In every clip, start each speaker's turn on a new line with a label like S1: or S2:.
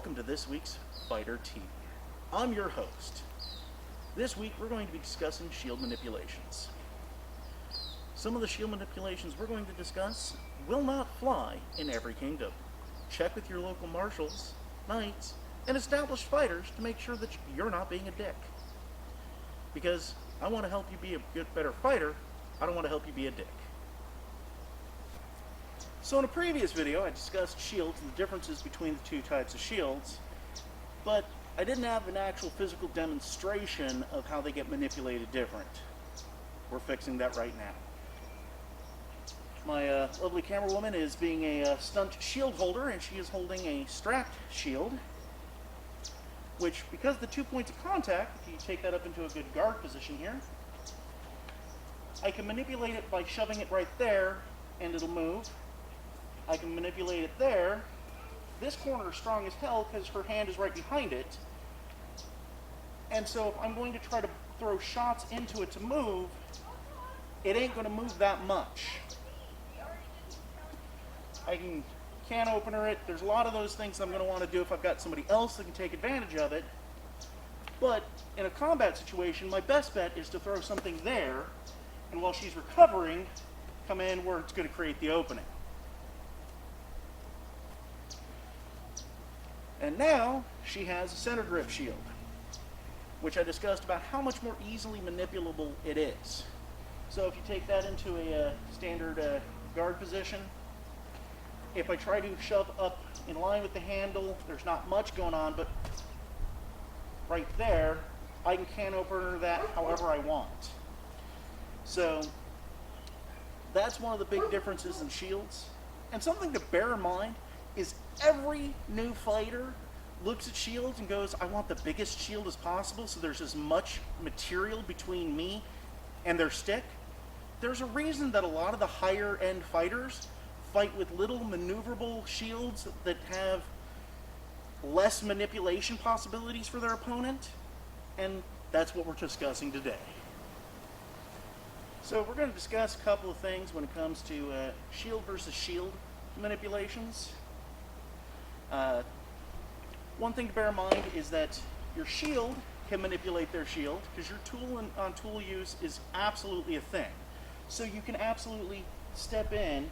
S1: welcome to this week's Fighter TV. I'm your host. This week we're going to be discussing shield manipulations. Some of the shield manipulations we're going to discuss will not fly in every kingdom. Check with your local marshals, knights, and established fighters to make sure that you're not being a dick. Because I want to help you be a better fighter, I don't want to help you be a dick. So in a previous video I discussed shields and the differences between the two types of shields, but I didn't have an actual physical demonstration of how they get manipulated different. We're fixing that right now. My lovely camera woman is being a stunt shield holder, and she is holding a strapped shield, which, because the 2 points of contact, if you take that up into a good guard position here, I can manipulate it by shoving it right there, and it'll move. I can manipulate it there. This corner is strong as hell because her hand is right behind it. And so if I'm going to try to throw shots into it to move, it ain't going to move that much. I can opener it. There's a lot of those things I'm going to want to do if I've got somebody else that can take advantage of it. But in a combat situation, my best bet is to throw something there, and while she's recovering, come in where it's going to create the opening. And now she has a center grip shield, which I discussed about how much more easily manipulable it is. So if you take that into a standard guard position, if I try to shove up in line with the handle, there's not much going on, but right there, I can opener that however I want. So that's one of the big differences in shields. And something to bear in mind is every new fighter looks at shields and goes, I want the biggest shield as possible so there's as much material between me and their stick. There's a reason that a lot of the higher end fighters fight with little maneuverable shields that have less manipulation possibilities for their opponent, and that's what we're discussing today. So we're going to discuss a couple of things when it comes to shield versus shield manipulations. One thing to bear in mind is that your shield can manipulate their shield because your tool on tool use is absolutely a thing. So you can absolutely step in,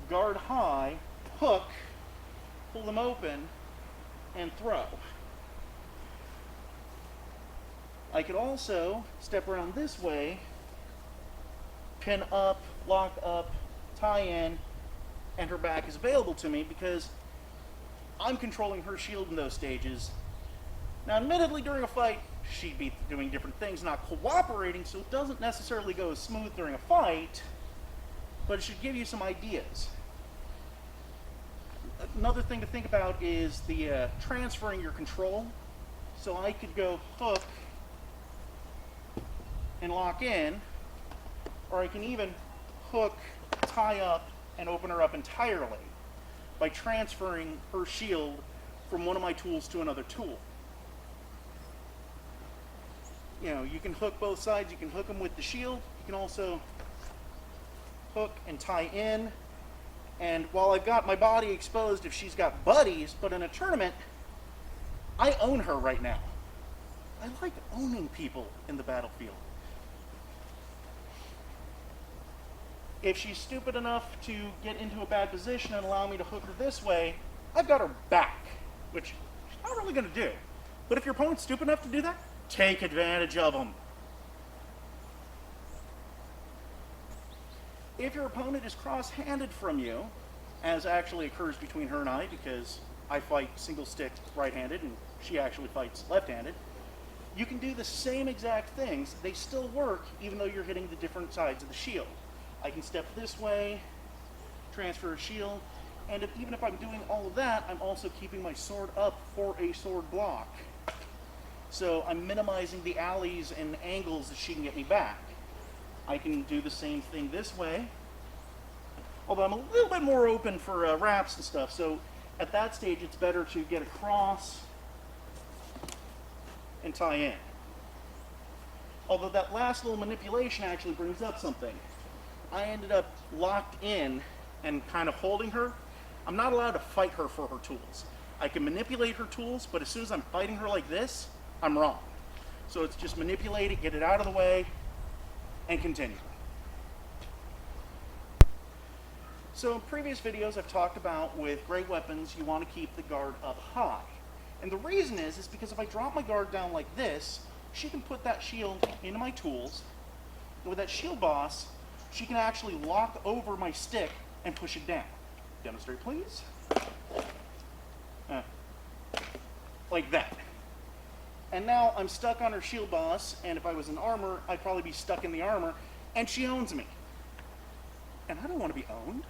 S1: guard high, hook, pull them open, and throw. I could also step around this way, pin up, lock up, tie in, and her back is available to me because I'm controlling her shield in those stages. Now, admittedly, during a fight, she'd be doing different things, not cooperating, so it doesn't necessarily go as smooth during a fight, but it should give you some ideas. Another thing to think about is the transferring your control. So I could go hook and lock in, or I can even hook, tie up, and open her up entirely by transferring her shield from one of my tools to another tool. You know, you can hook both sides. You can hook them with the shield. You can also hook and tie in. And while I've got my body exposed if she's got buddies, but in a tournament, I own her right now. I like owning people in the battlefield. If she's stupid enough to get into a bad position and allow me to hook her this way, I've got her back, which she's not really going to do. But if your opponent's stupid enough to do that, take advantage of them. If your opponent is cross-handed from you, as actually occurs between her and I, because I fight single stick right-handed and she actually fights left-handed, you can do the same exact things. They still work even though you're hitting the different sides of the shield. I can step this way, transfer a shield, and even if I'm doing all of that, I'm also keeping my sword up for a sword block. So I'm minimizing the alleys and angles that she can get me back. I can do the same thing this way, although I'm a little bit more open for wraps and stuff, so at that stage it's better to get across and tie in. Although that last little manipulation actually brings up something. I ended up locked in and kind of holding her. I'm not allowed to fight her for her tools. I can manipulate her tools, but as soon as I'm fighting her like this, I'm wrong. So it's just manipulate it, get it out of the way, and continue. So in previous videos I've talked about with great weapons, you want to keep the guard up high. And the reason is because if I drop my guard down like this, she can put that shield into my tools. And with that shield boss, she can actually lock over my stick and push it down. Demonstrate, please. Like that. And now I'm stuck on her shield boss, and if I was in armor, I'd probably be stuck in the armor, and she owns me. And I don't want to be owned.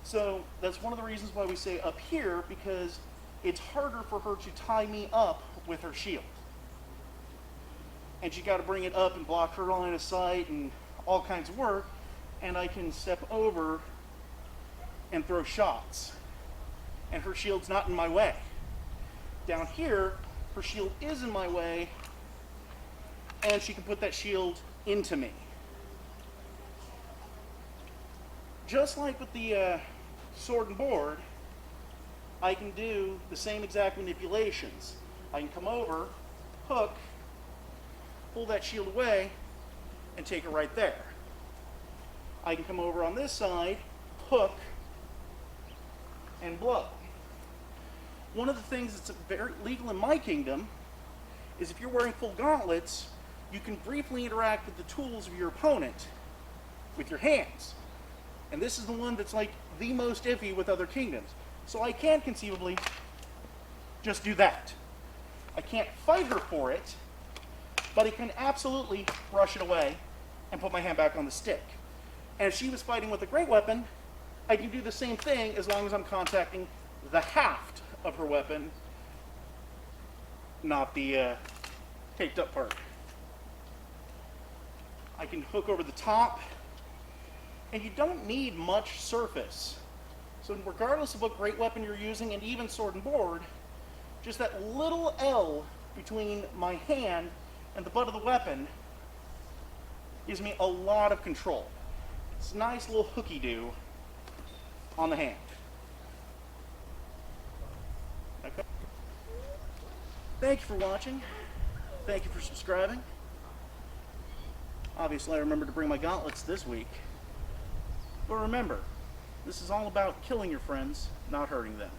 S1: So that's one of the reasons why we say up here, because it's harder for her to tie me up with her shield. And she's got to bring it up and block her line of sight and all kinds of work, and I can step over and throw shots. And her shield's not in my way. Down here, her shield is in my way, and she can put that shield into me. Just like with the sword and board, I can do the same exact manipulations. I can come over, hook, pull that shield away, and take it right there. I can come over on this side, hook, and blow. One of the things that's very legal in my kingdom is if you're wearing full gauntlets, you can briefly interact with the tools of your opponent with your hands. And this is the one that's like the most iffy with other kingdoms. So I can conceivably just do that. I can't fight her for it, but I can absolutely brush it away and put my hand back on the stick. And if she was fighting with a great weapon, I can do the same thing as long as I'm contacting the haft of her weapon, not the taped up part. I can hook over the top, and you don't need much surface. So regardless of what great weapon you're using, and even sword and board, just that little L between my hand and the butt of the weapon gives me a lot of control. It's a nice little hooky-do on the hand. Okay. Thank you for watching. Thank you for subscribing. Obviously, I remembered to bring my gauntlets this week. But remember, this is all about killing your friends, not hurting them.